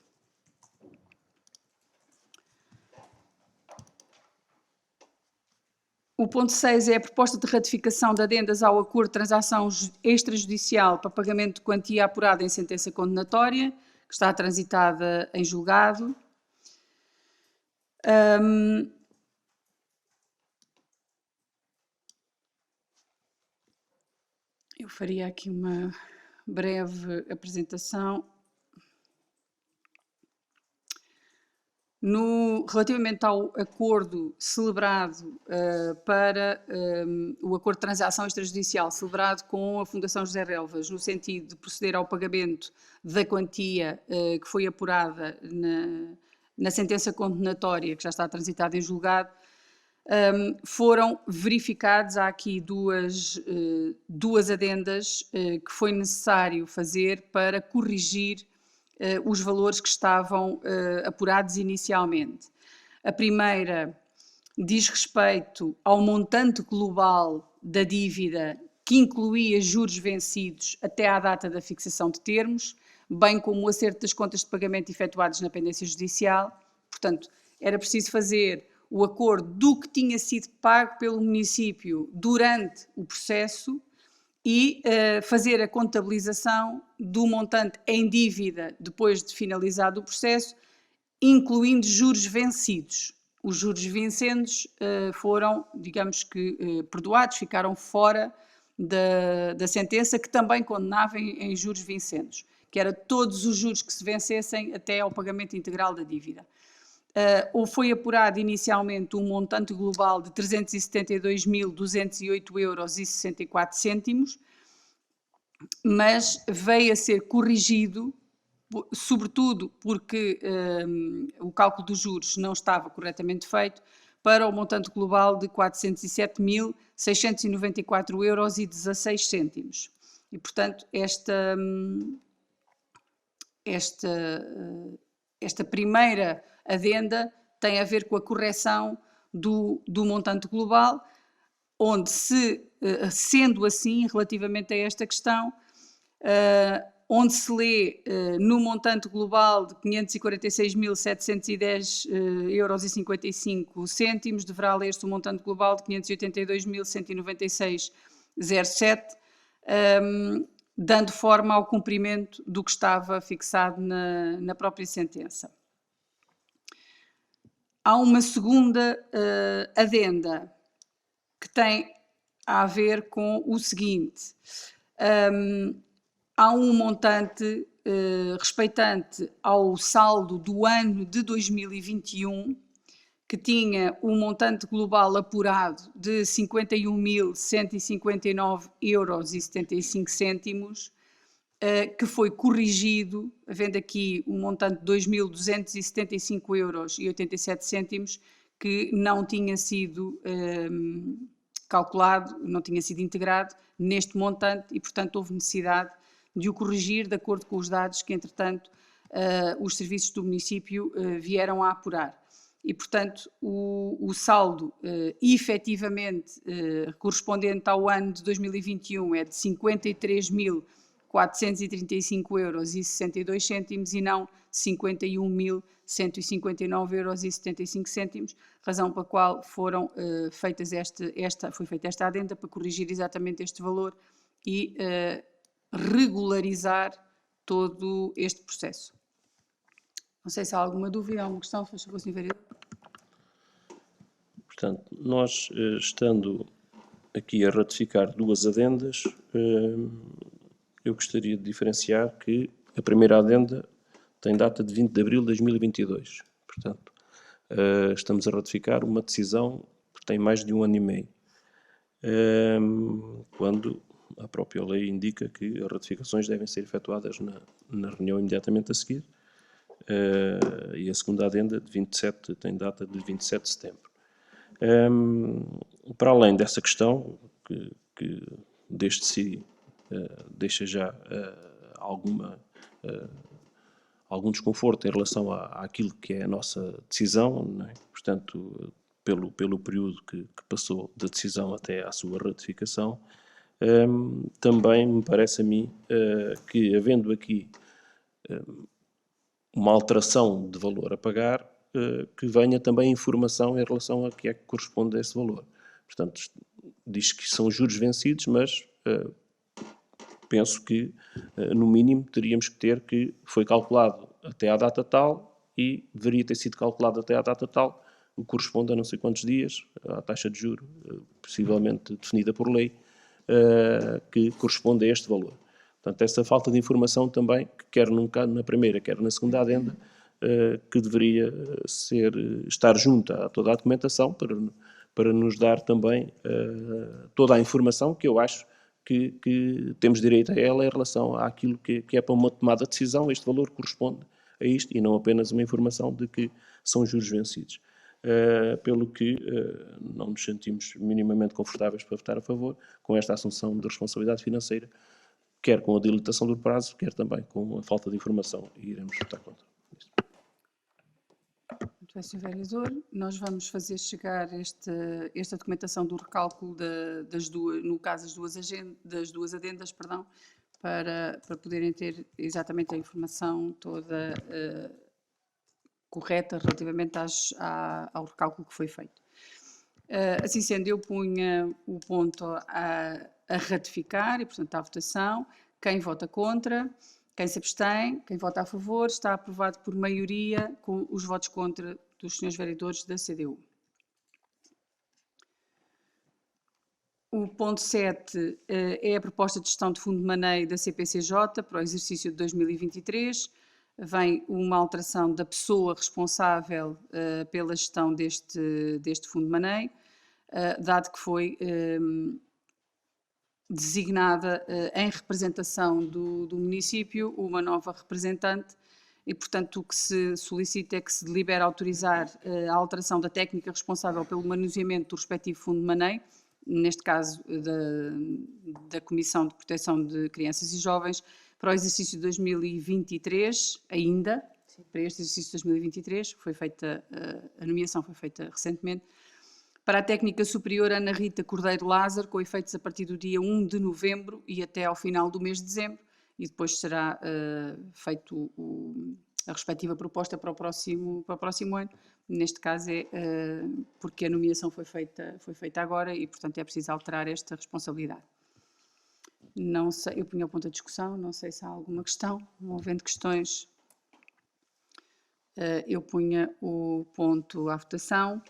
O ponto 6 é a proposta de ratificação de adendas ao acordo de transação extrajudicial para pagamento de quantia apurada em sentença condenatória, que está transitada em julgado. Eu faria aqui uma breve apresentação. Relativamente ao acordo celebrado para o acordo de transação extrajudicial celebrado com a Fundação José Relvas, no sentido de proceder ao pagamento da quantia que foi apurada na sentença condenatória, que já está transitada em julgado, foram verificados, há aqui duas adendas que foi necessário fazer para corrigir os valores que estavam apurados inicialmente. A primeira diz respeito ao montante global da dívida que incluía juros vencidos até à data da fixação de termos, bem como o acerto das contas de pagamento efetuadas na pendência judicial. Portanto, era preciso fazer o acordo do que tinha sido pago pelo município durante o processo e fazer a contabilização do montante em dívida depois de finalizado o processo, incluindo juros vencidos. Os juros vencidos foram, digamos que, perdoados, ficaram fora da sentença, que também condenava em juros vencidos, que era todos os juros que se vencessem até ao pagamento integral da dívida. Ou foi apurado inicialmente um montante global de 372.208,64 €, mas veio a ser corrigido, sobretudo porque o cálculo dos juros não estava corretamente feito, para o montante global de 407.694,16 €. E, portanto, esta primeira adenda tem a ver com a correção do montante global, onde sendo assim, relativamente a esta questão, onde se lê no montante global de 546.710,55 €, deverá ler-se o montante global de 582.196,07, dando forma ao cumprimento do que estava fixado na própria sentença. Há uma segunda adenda que tem a ver com o seguinte: há um montante respeitante ao saldo do ano de 2021, que tinha um montante global apurado de 51.159,75 €, que foi corrigido, havendo aqui um montante de 2.275,87 €, que não tinha sido calculado, não tinha sido integrado neste montante e, portanto, houve necessidade de o corrigir de acordo com os dados que, entretanto, os serviços do município vieram a apurar. E, portanto, o saldo efetivamente correspondente ao ano de 2021 é de 53.000 435,62 € e não 51.159,75 €, razão pela qual foram foi feita esta adenda para corrigir exatamente este valor e regularizar todo este processo. Não sei se há alguma dúvida, alguma questão, faz favor, Sr. Vereador. Portanto, nós, estando aqui a ratificar duas adendas, eu gostaria de diferenciar que a primeira adenda tem data de 20 de abril de 2022. Portanto, estamos a ratificar uma decisão que tem mais de 1 ano e meio, quando a própria lei indica que as ratificações devem ser efetuadas na reunião imediatamente a seguir, e a segunda adenda tem data de 27 de setembro. Para além dessa questão, que desde si deixa já algum desconforto em relação àquilo que é a nossa decisão, não é? Portanto, pelo período que passou da decisão até à sua ratificação, também me parece a mim que, havendo aqui uma alteração de valor a pagar, que venha também informação em relação a que é que corresponde a esse valor. Portanto, diz que são juros vencidos, mas penso que, no mínimo, teríamos que ter que foi calculado até à data tal e deveria ter sido calculado até à data tal, o que corresponde a não sei quantos dias, à taxa de juro, possivelmente definida por lei, que corresponde a este valor. Portanto, essa falta de informação também, que quer na primeira, quer na segunda adenda, que deveria estar junta a toda a documentação para nos dar também toda a informação que eu acho que temos direito a ela em relação àquilo que é para uma tomada de decisão. Este valor corresponde a isto e não apenas uma informação de que são juros vencidos. Pelo que não nos sentimos minimamente confortáveis para votar a favor com esta assunção de responsabilidade financeira, quer com a dilatação do prazo, quer também com a falta de informação, e iremos votar contra. Muito bem, Sr. Vereador. Nós vamos fazer chegar esta documentação do recálculo das duas adendas, para poderem ter exatamente a informação toda correta relativamente ao recálculo que foi feito. Assim sendo, eu punha o ponto a ratificar e, portanto, à votação. Quem vota contra, quem se abstém, quem vota a favor, está aprovado por maioria com os votos contra dos senhores vereadores da CDU. O ponto 7 é a proposta de gestão de fundo de maneio da CPCJ para o exercício de 2023. Vem uma alteração da pessoa responsável pela gestão deste fundo de maneio, dado que foi designada em representação do município uma nova representante e, portanto, o que se solicita é que se delibere autorizar a alteração da técnica responsável pelo manuseamento do respectivo fundo de maneio, neste caso da Comissão de Proteção de Crianças e Jovens, para o exercício de 2023 ainda, para este exercício de 2023, a nomeação foi feita recentemente, para a técnica superior Ana Rita Cordeiro Lázaro, com efeitos a partir do dia 1 de novembro e até ao final do mês de dezembro, e depois será feito a respectiva proposta para o próximo ano. Neste caso é porque a nomeação foi feita agora e, portanto, é preciso alterar esta responsabilidade. Não sei, eu punha o ponto de discussão, não sei se há alguma questão. Não havendo questões, eu punha o ponto à votação.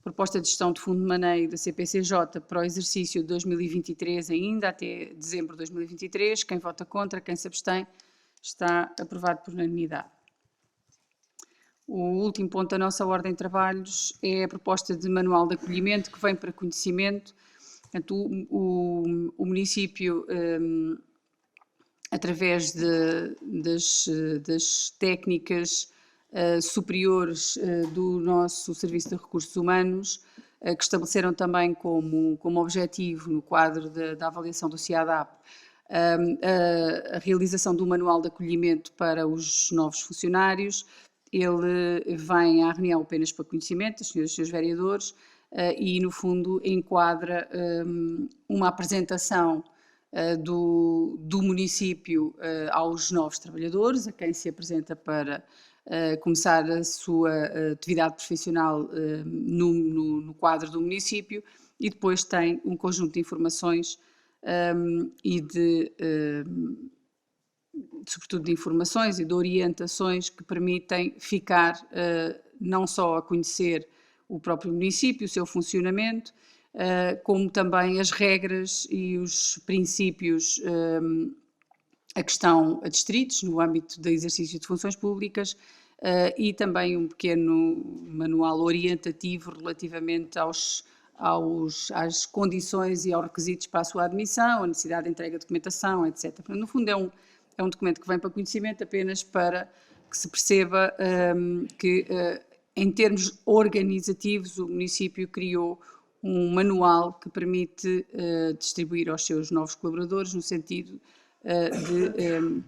Proposta de gestão de fundo de maneio da CPCJ para o exercício de 2023 ainda, até dezembro de 2023. Quem vota contra, quem se abstém, está aprovado por unanimidade. O último ponto da nossa ordem de trabalhos é a proposta de manual de acolhimento que vem para conhecimento. Portanto, o município, através das técnicas superiores do nosso Serviço de Recursos Humanos, que estabeleceram também como objetivo, no quadro da avaliação do CIADAP, a realização do manual de acolhimento para os novos funcionários. Ele vem à reunião apenas para conhecimento dos senhores vereadores e, no fundo, enquadra uma apresentação do município aos novos trabalhadores, a quem se apresenta para começar a sua atividade profissional no quadro do município, e depois tem um conjunto de informações sobretudo de informações e de orientações que permitem ficar não só a conhecer o próprio município, o seu funcionamento, como também as regras e os princípios a que estão adscritos no âmbito do exercício de funções públicas, e também um pequeno manual orientativo relativamente às condições e aos requisitos para a sua admissão, a necessidade de entrega de documentação, etc. Portanto, no fundo é um documento que vem para conhecimento apenas para que se perceba que, em termos organizativos, o município criou um manual que permite distribuir aos seus novos colaboradores, no sentido de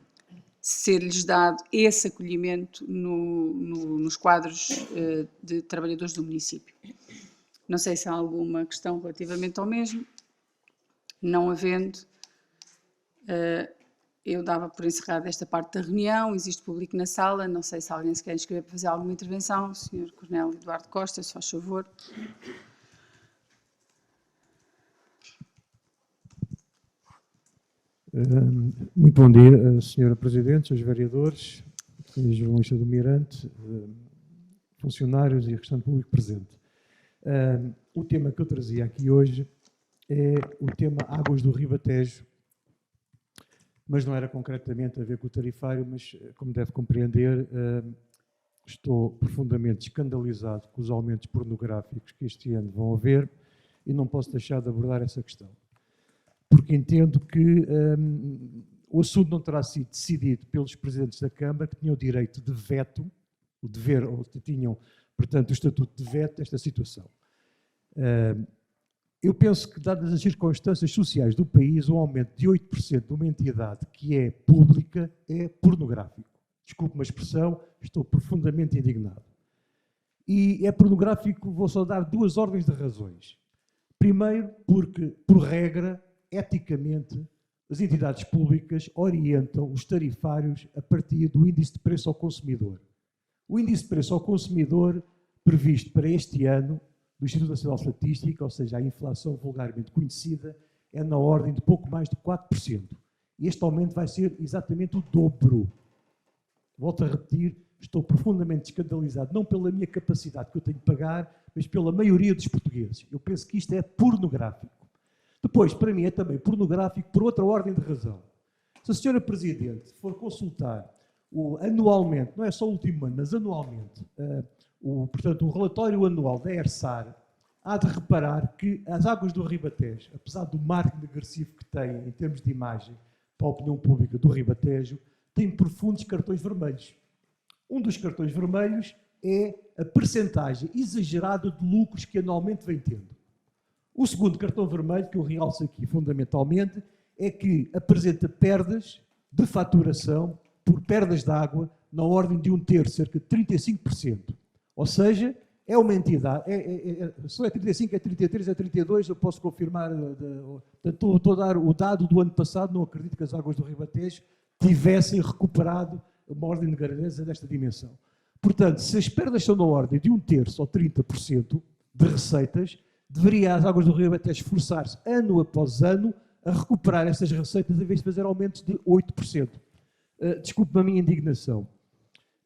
ser-lhes dado esse acolhimento nos quadros de trabalhadores do município. Não sei se há alguma questão relativamente ao mesmo. Não havendo, eu dava por encerrada esta parte da reunião. Existe público na sala, não sei se alguém se quer inscrever para fazer alguma intervenção. O Sr. Coronel Eduardo Costa, se faz favor. Muito bom dia, Sra. Presidente, Srs. Vereadores, Sr. Jornalista do Mirante, funcionários e restante público presente. O tema que eu trazia aqui hoje é o tema Águas do Ribatejo, mas não era concretamente a ver com o tarifário, mas, como deve compreender, estou profundamente escandalizado com os aumentos pornográficos que este ano vão haver e não posso deixar de abordar essa questão. Porque entendo que o assunto não terá sido decidido pelos presidentes da Câmara, que tinham o direito de veto, o dever, ou que tinham, portanto, o estatuto de veto desta situação. Eu penso que, dadas as circunstâncias sociais do país, um aumento de 8% de uma entidade que é pública é pornográfico. Desculpe-me a expressão, estou profundamente indignado. E é pornográfico, vou só dar duas ordens de razões. Primeiro, porque, por regra, eticamente, as entidades públicas orientam os tarifários a partir do índice de preço ao consumidor. O índice de preço ao consumidor previsto para este ano do Instituto Nacional de Estatística, ou seja, a inflação vulgarmente conhecida, é na ordem de pouco mais de 4%. E este aumento vai ser exatamente o dobro. Volto a repetir, estou profundamente escandalizado, não pela minha capacidade que eu tenho de pagar, mas pela maioria dos portugueses. Eu penso que isto é pornográfico. Depois, para mim, é também pornográfico por outra ordem de razão. Se a Sra. Presidente for consultar anualmente, não é só o último ano, mas anualmente, portanto, o relatório anual da ERSAR, há de reparar que as Águas do Ribatejo, apesar do marketing agressivo que têm em termos de imagem para a opinião pública do Ribatejo, têm profundos cartões vermelhos. Um dos cartões vermelhos é a percentagem exagerada de lucros que anualmente vem tendo. O segundo cartão vermelho, que eu realço aqui fundamentalmente, é que apresenta perdas de faturação por perdas de água na ordem de 1/3, cerca de 35%. Ou seja, é uma entidade, se não é 35, é 33, é 32, eu posso confirmar, estou a dar o dado do ano passado, não acredito que as Águas do Ribatejo tivessem recuperado uma ordem de grandeza desta dimensão. Portanto, se as perdas são na ordem de 1/3 ou 30% de receitas, deveria as Águas do Ribatejo esforçar-se ano após ano a recuperar essas receitas, em vez de fazer aumentos de 8%. Desculpe-me a minha indignação.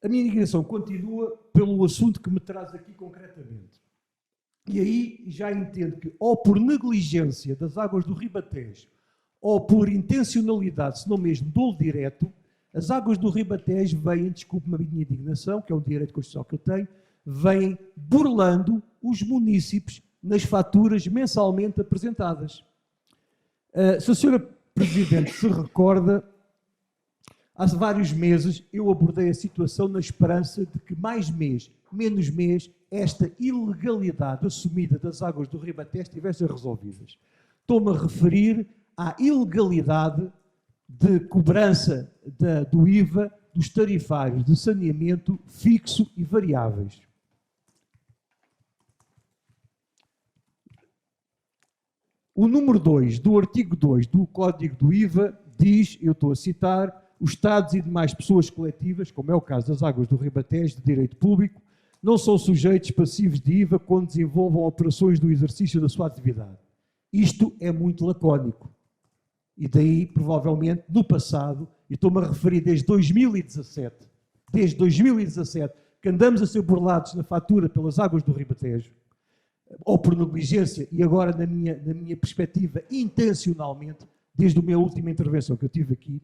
A minha indignação continua pelo assunto que me traz aqui concretamente. E aí já entendo que, ou por negligência das Águas do Ribatejo, ou por intencionalidade, se não mesmo dolo direto, as Águas do Ribatejo vêm, desculpe-me a minha indignação, que é um direito constitucional que eu tenho, vêm burlando os munícipes nas faturas mensalmente apresentadas. Se a Sra. Presidente se recorda, há vários meses eu abordei a situação na esperança de que mais mês, menos mês, esta ilegalidade assumida das Águas do Ribatejo estivessem resolvidas. Estou-me a referir à ilegalidade de cobrança do IVA dos tarifários de saneamento fixo e variáveis. O número 2 do artigo 2 do Código do IVA diz, eu estou a citar, os Estados e demais pessoas coletivas, como é o caso das Águas do Ribatejo, de direito público, não são sujeitos passivos de IVA quando desenvolvam operações do exercício da sua atividade. Isto é muito lacónico. E daí, provavelmente, no passado, e estou-me a referir desde 2017, que andamos a ser burlados na fatura pelas Águas do Ribatejo, ou por negligência, e agora, na minha perspectiva, intencionalmente, desde a minha última intervenção que eu tive aqui,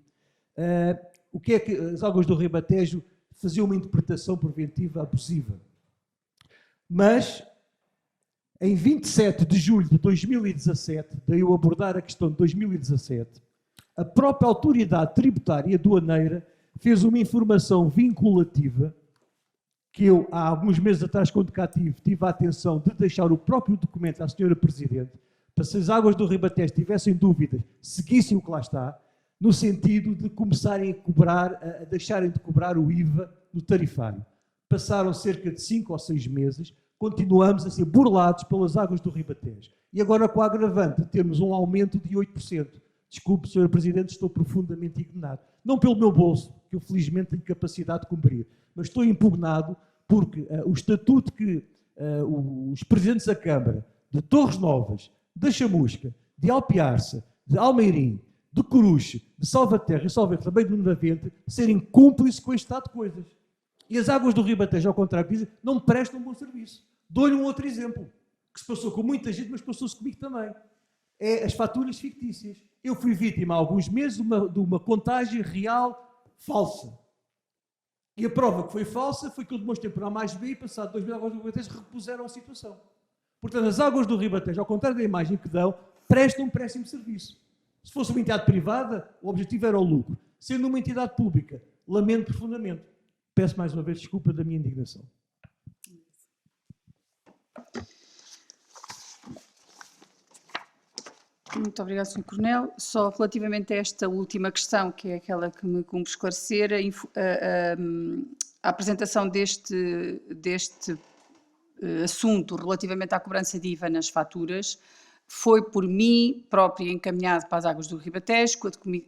o que é que as Águas do Ribatejo faziam uma interpretação preventiva abusiva. Mas, em 27 de julho de 2017, daí eu abordar a questão de 2017, a própria autoridade tributária e aduaneira fez uma informação vinculativa que eu, há alguns meses atrás, quando cá tive a atenção de deixar o próprio documento à senhora Presidente, para se as Águas do Ribatejo tivessem dúvidas, seguissem o que lá está, no sentido de começarem a cobrar, a deixarem de cobrar o IVA no tarifário. Passaram cerca de 5 ou 6 meses, continuamos a ser burlados pelas Águas do Ribatejo. E agora, com a agravante de termos um aumento de 8%. Desculpe, Sr. Presidente, estou profundamente indignado. Não pelo meu bolso, que eu felizmente tenho capacidade de cumprir, mas estou impugnado porque o estatuto que os presidentes da Câmara, de Torres Novas, da Chamusca, de Alpiarça, de Almeirim, de Coruche, de Salvaterra e Salveiro também de Navente, serem cúmplices com este estado de coisas. E as Águas do Ribatejo, ao contrário, dizem, não me prestam um bom serviço. Dou-lhe um outro exemplo, que se passou com muita gente, mas passou-se comigo também. É as faturas fictícias. Eu fui vítima há alguns meses de uma contagem real falsa. E a prova que foi falsa foi que eu demonstrei por A mais B e, passado 2 meses, as Águas do Ribatejo repuseram a situação. Portanto, as Águas do Ribatejo, ao contrário da imagem que dão, prestam um péssimo serviço. Se fosse uma entidade privada, o objetivo era o lucro. Sendo uma entidade pública, lamento profundamente. Peço mais uma vez desculpa da minha indignação. Muito obrigado, Sr. Coronel. Só relativamente a esta última questão, que é aquela que me cumpre esclarecer, a apresentação deste assunto relativamente à cobrança de IVA nas faturas foi por mim própria encaminhado para as Águas do Ribatejo,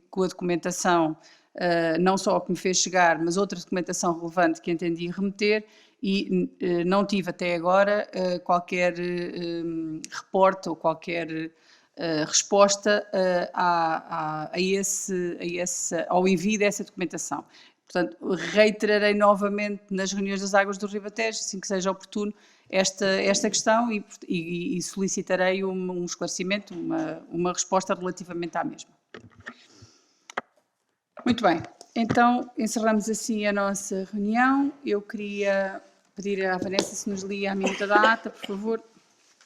com a documentação, não só a que me fez chegar, mas outra documentação relevante que entendi remeter, e não tive até agora qualquer reporte ou qualquer resposta ao envio dessa documentação. Portanto, reiterarei novamente nas reuniões das Águas do Ribatejo, assim que seja oportuno, esta questão e solicitarei um esclarecimento, uma resposta relativamente à mesma. Muito bem, então encerramos assim a nossa reunião. Eu queria pedir à Vanessa se nos lia a minuta da ata, por favor.